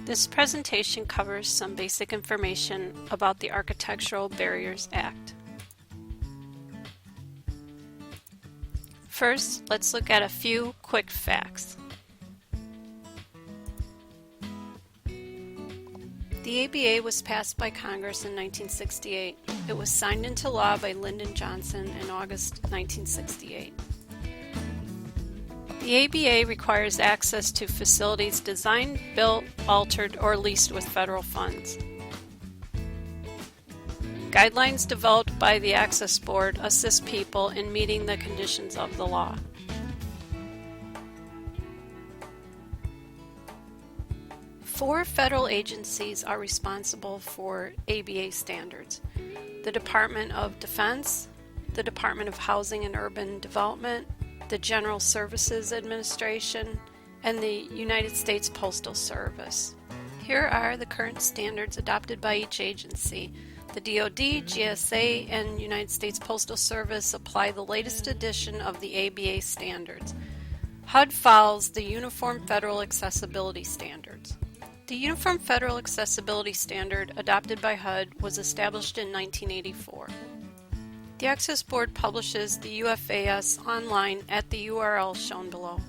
This presentation covers some basic information about the Architectural Barriers Act. First, let's look at a few quick facts. The ABA was passed by Congress in 1968. It was signed into law by Lyndon Johnson in August 1968. The ABA requires access to facilities designed, built, altered, or leased with federal funds. Guidelines developed by the Access Board assist people in meeting the conditions of the law. Four federal agencies are responsible for ABA standards: the Department of Defense, the Department of Housing and Urban Development, the General Services Administration, and the United States Postal Service. Here are the current standards adopted by each agency. The DoD, GSA, and United States Postal Service apply the latest edition of the ABA standards. HUD follows the Uniform Federal Accessibility Standards. The Uniform Federal Accessibility Standard, adopted by HUD, was established in 1984. The Access Board publishes the UFAS online at the URL shown below.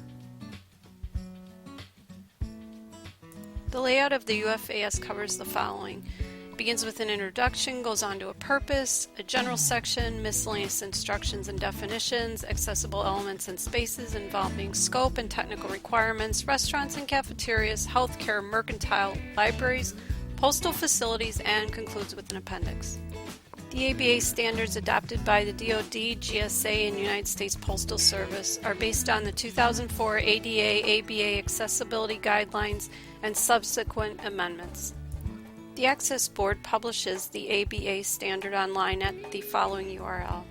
The layout of the UFAS covers the following. It begins with an introduction, goes on to a purpose, a general section, miscellaneous instructions and definitions, accessible elements and spaces involving scope and technical requirements, restaurants and cafeterias, healthcare, mercantile, libraries, postal facilities, and concludes with an appendix. The ABA standards adopted by the DoD, GSA, and United States Postal Service are based on the 2004 ADA/ABA Accessibility Guidelines and subsequent amendments. The Access Board publishes the ABA standard online at the following URL.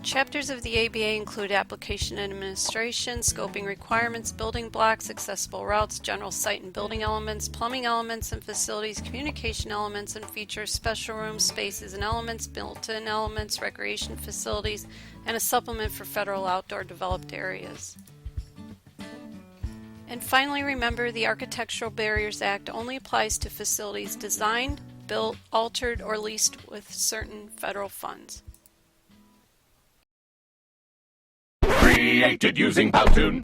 Chapters of the ABA include application and administration, scoping requirements, building blocks, accessible routes, general site and building elements, plumbing elements and facilities, communication elements and features, special rooms, spaces and elements, built-in elements, recreation facilities, and a supplement for federal outdoor developed areas. And finally, remember, the Architectural Barriers Act only applies to facilities designed, built, altered, or leased with certain federal funds. Created using Powtoon.